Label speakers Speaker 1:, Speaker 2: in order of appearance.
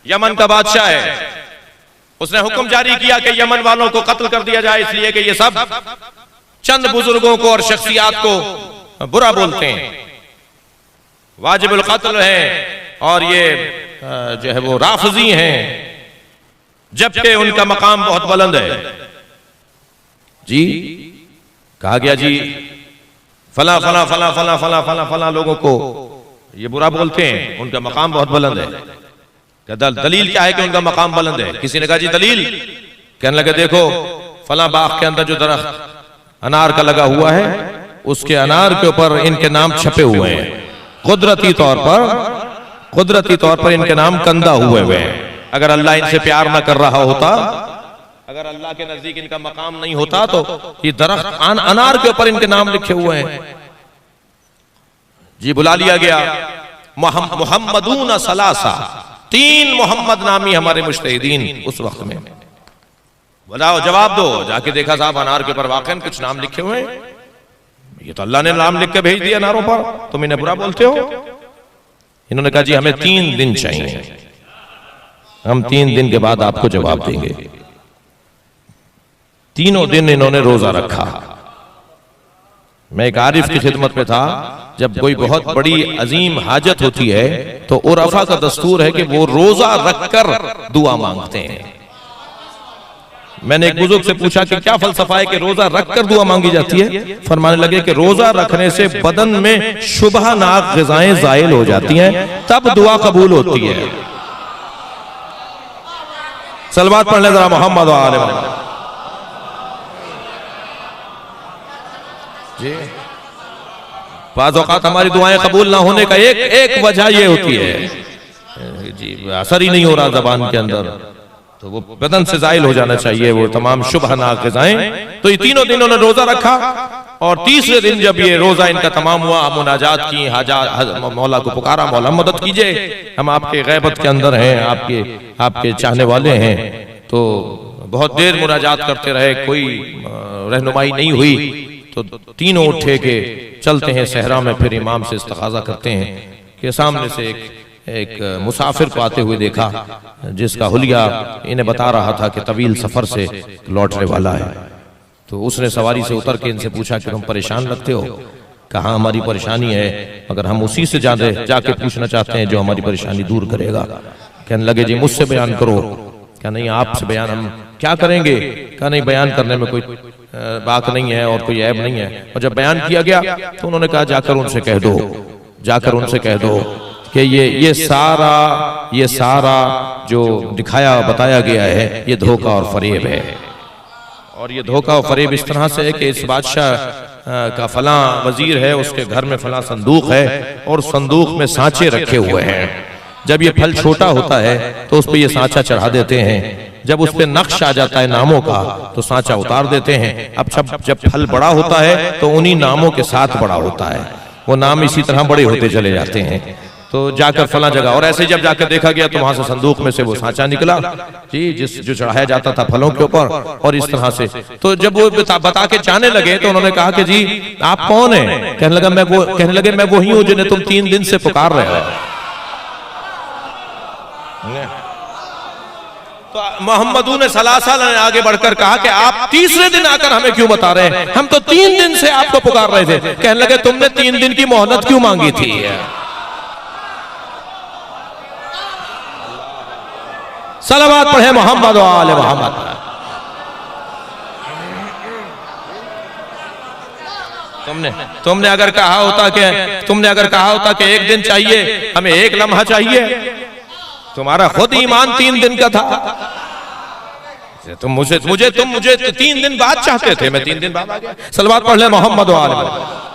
Speaker 1: Yemen का बादशाह है, उसने हुक्म जारी किया कि यमन वालों को कत्ल कर दिया जाए, इसलिए कि ये सब चंद बुजुर्गों को और शख्सियात को बुरा बोलते हैं, वाजिबुल कत्ल है और ये जो है वो राफजी हैं, जबकि उनका मकाम बहुत बुलंद है। जी कहा गया जी फला फला फला फला फला फला फला लोगों को ये बुरा बोलते हैं, उनका मकाम बहुत बुलंद है। दलील क्या है कि उनका मकाम बुलंद है? किसी ने कहा जी दलील, कहने लगे देखो फला बाग के अंदर जो दरख्त अनार का लगा हुआ है उसके अनार के ऊपर इनके नाम छपे हुए हैं, कुदरती तौर पर इनके नाम कंदा हुए हैं। अगर अल्लाह इनसे प्यार ना कर रहा होता, अगर अल्लाह के नजदीक इनका मकाम नहीं होता तो ये दरख्त अनार के ऊपर इनके नाम लिखे हुए हैं। जी बुला लिया गया, मुहम्मदून सलासा, 3 मोहम्मद नामी हमारे मुज्तहिदीन उस वक्त में, बताओ जवाब दो। जाके देखा साहब अनार के ऊपर वाकई कुछ नाम लिखे हुए हैं, ये तो अल्लाह ने नाम लिख के भेज दिया अनारों पर, तुम इन्हें बुरा बोलते हो। इन्होंने कहा जी हमें 3 दिन चाहिए, हम 3 दिन के बाद आपको जवाब देंगे। 3 दिन इन्होंने रोजा रखा। मैं एक आरिफ की खिदमत में था, जब कोई बहुत बड़ी अजीम हाजत होती है तो उरफा का दस्तूर है कि वो रोजा रखकर दुआ मांगते हैं। मैंने एक बुजुर्ग से पूछा कि क्या फलसफा है कि रोजा रखकर दुआ मांगी जाती है? फरमाने लगे कि रोजा रखने से बदन में शुबहनाक ग़िज़ाएं ज़ाइल हो जाती हैं, तब दुआ कबूल होती है। सलवात पढ़ ले जरा मोहम्मद व आले मोहम्मद। जी बाज़ औक़ात हमारी दुआएं कबूल ना होने का एक वजह ये होती है जी असर ही नहीं हो रहा ज़बान के अंदर, तो वो बदन से ज़ाइल हो जाना चाहिए वो तमाम शुबहनाक ग़िज़ाएं। तो ये 3 दिन उन्होंने रोजा रखा और तीसरे दिन जब ये रोजा इनका तमाम हुआ, मुनाजात की, मौला को पुकारा, मौला मदद कीजिए, हम आपके गैबत के अंदर हैं, आपके चाहने वाले हैं। तो बहुत देर मुनाजात करते रहे, कोई रहनुमाई नहीं हुई, तो तीनों उठे के चलते हैं सहरा में, फिर इमाम से इस्तिग़ाज़ा करते हैं कि सामने से एक मुसाफिर को आते हुए देखा जिसका हुलिया इन्हें बता रहा था कि तवील सफर से लौटने वाला है। तो उसने सवारी से उतर के इनसे पूछा कि तुम परेशान लगते हो? कहाँ हमारी परेशानी है, मगर हम उसी से जाके पूछना चाहते हैं जो हमारी परेशानी दूर करेगा। कहने लगे जी मुझसे बयान करो। क्या नहीं आपसे बयान हम क्या करेंगे? क्या नहीं बयान करने में कोई बात नहीं है और कोई ऐब नहीं है। और जब बयान किया गया तो उन्होंने कहा जाकर उनसे कह दो कि ये सारा जो दिखाया बताया गया है ये धोखा और फरेब है। और ये धोखा और फरेब इस तरह से है कि इस बादशाह का फलां वजीर है, उसके घर में फलां संदूक है और संदूक में सांचे रखे हुए हैं। जब ये फल छोटा होता है तो उस पर ये सांचा चढ़ा देते हैं, जब उस पर नक्श आ जाता है नामों का तो सांचा उतार देते हैं। अब जब फल बड़ा होता है तो उन्हीं नामों के साथ बड़ा होता है, वो नाम इसी तरह बड़े होते चले जाते हैं। तो जाकर फला जगह, और ऐसे जब जाकर देखा गया तो वहां से संदूक में से वो सांचा निकला जी, जो चढ़ाया जाता था फलों के ऊपर, और इस तरह से। तो जब वो बता के जाने लगे तो उन्होंने कहा कि जी आप कौन हैं? कहने लगे मैं वही हूं जिन्हें तुम 3 दिन से पुकार रहे हो। तो मोहम्मदून सलासा ने आगे बढ़कर कहा कि आप तीसरे दिन आकर हमें क्यों बता रहे हैं? हम तो 3 दिन से आपको पुकार रहे थे। कहने लगे तुमने 3 दिन की मोहलत क्यों मांगी थी? सलावत पढ़े मोहम्मद व आले मोहम्मद। तुमने अगर कहा होता कि 1 दिन चाहिए, हमें 1 लम्हा चाहिए, तुम्हारा खुद ईमान 3 दिन का था। तुम मुझे 3 दिन बाद चाहते थे, मैं 3 दिन बाद आ गया। सलवात पढ़ ले मोहम्मद व आले मोहम्मद।